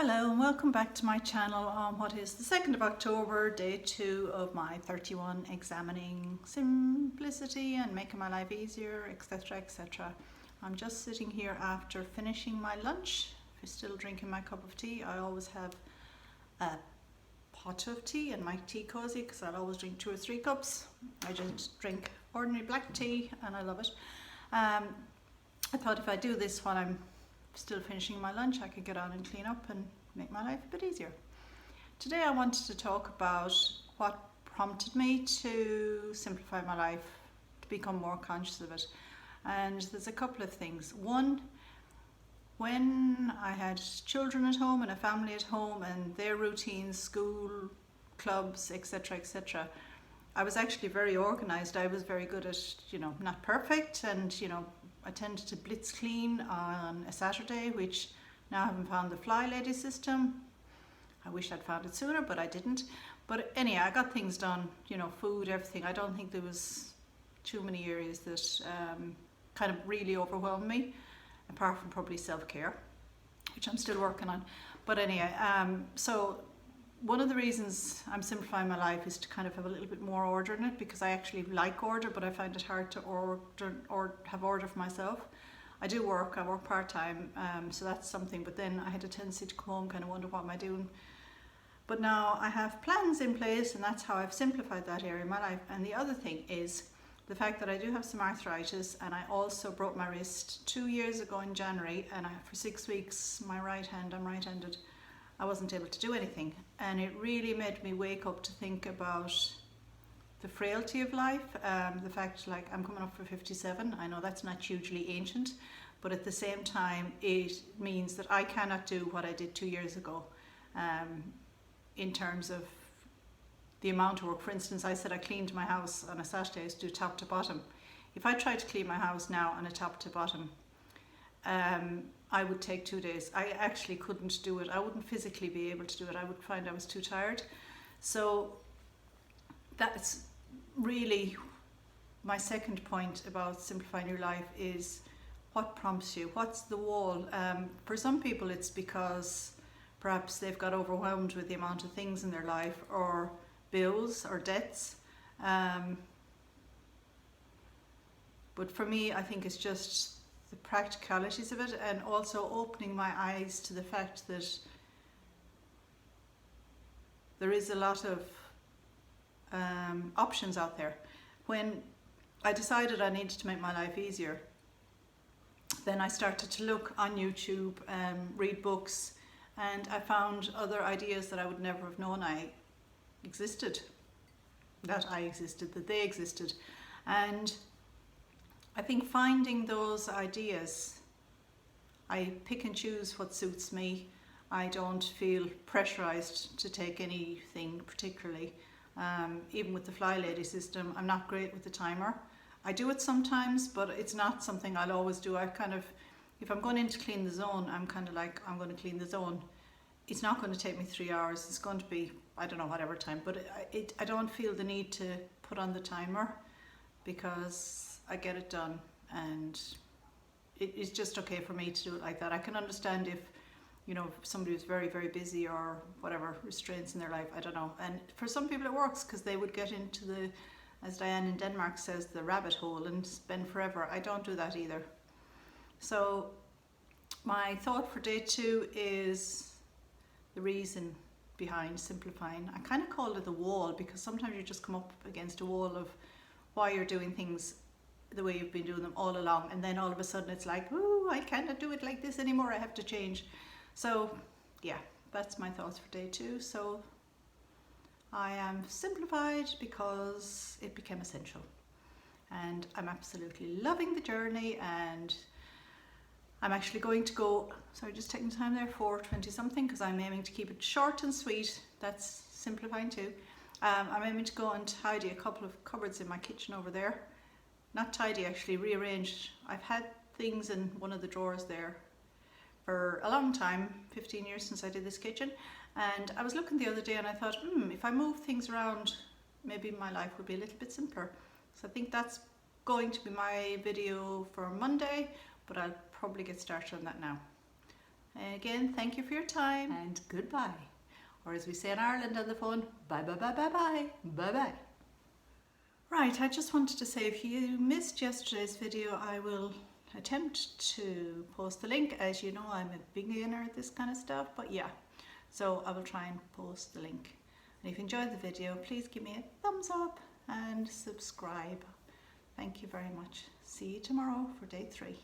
Hello and welcome back to my channel on what is the 2nd of October, day 2 of my 31 examining simplicity and making my life easier, etc, etc. I'm just sitting here after finishing my lunch, still drinking my cup of tea. I always have a pot of tea and my tea cozy because I'll always drink 2 or 3 cups. I just drink ordinary black tea and I love it. I thought if I do this while I'm still finishing my lunch, I could get on and clean up and make my life a bit easier. Today I wanted to talk about what prompted me to simplify my life, to become more conscious of it. And there's a couple of things. One, when I had children at home and a family at home and their routines, school, clubs, etc, etc, I was actually very organized. I was very good at, not perfect, and I tended to blitz clean on a Saturday, which now I haven't found the Fly Lady system. I wish I'd found it sooner, but I didn't. But anyhow, I got things done, food, everything. I don't think there was too many areas that kind of really overwhelmed me, apart from probably self-care, which I'm still working on. But anyway, so one of the reasons I'm simplifying my life is to kind of have a little bit more order in it, because I actually like order, but I find it hard to order or have order for myself. I work part-time, so that's something, but then I had a tendency to come home, kind of wonder what am I doing. But now I have plans in place, and that's how I've simplified that area of my life. And the other thing is the fact that I do have some arthritis, and I also broke my wrist 2 years ago in January, and for 6 weeks, I'm right-handed, I wasn't able to do anything, and it really made me wake up to think about the frailty of life, the fact, like, I'm coming up for 57. I know that's not hugely ancient, but at the same time it means that I cannot do what I did 2 years ago, in terms of the amount of work. For instance, I said I cleaned my house on a Saturday. I used to do top to bottom. If I tried to clean my house now on a top to bottom, I would take 2 days. I actually couldn't do it. I wouldn't physically be able to do it. I would find I was too tired. So that's really my second point about simplifying your life, is what prompts you? What's the wall? For some people it's because perhaps they've got overwhelmed with the amount of things in their life, or bills or debts. But for me, I think it's just the practicalities of it, and also opening my eyes to the fact that there is a lot of options out there. When I decided I needed to make my life easier, then I started to look on YouTube, read books, and I found other ideas that I would never have known existed, that they existed. And I think finding those ideas, I pick and choose what suits me. I don't feel pressurized to take anything particularly. Even with the Fly Lady system, I'm not great with the timer. I do it sometimes, but it's not something I'll always do. If I'm going in to clean the zone, I'm kind of like, I'm going to clean the zone. It's not going to take me 3 hours. It's going to be, I don't know, whatever time. But I don't feel the need to put on the timer, because I get it done, and it's just okay for me to do it like that. I can understand if somebody who's very, very busy, or whatever restraints in their life, I don't know. And for some people it works, because they would get into the, as Diane in Denmark says, the rabbit hole and spend forever. I don't do that either. So my thought for day 2 is the reason behind simplifying. I kind of call it the wall, because sometimes you just come up against a wall of why you're doing things the way you've been doing them all along, and then all of a sudden it's like, ooh, I cannot do it like this anymore, I have to change. So yeah, that's my thoughts for day 2. So I am simplified because it became essential, and I'm absolutely loving the journey. And I'm actually going to go, sorry, just taking time there, 4:20 something, because I'm aiming to keep it short and sweet. That's simplifying too. I'm aiming to go and tidy a couple of cupboards in my kitchen over there. Not tidy, actually, rearranged. I've had things in one of the drawers there for a long time, 15 years since I did this kitchen. And I was looking the other day and I thought, if I move things around, maybe my life would be a little bit simpler. So I think that's going to be my video for Monday, but I'll probably get started on that now. Again, thank you for your time and goodbye. Or as we say in Ireland on the phone, bye bye bye bye bye. Bye bye. Right, I just wanted to say if you missed yesterday's video, I will attempt to post the link. As you know, I'm a beginner at this kind of stuff, but yeah, so I will try and post the link. And if you enjoyed the video, please give me a thumbs up and subscribe. Thank you very much. See you tomorrow for day 3.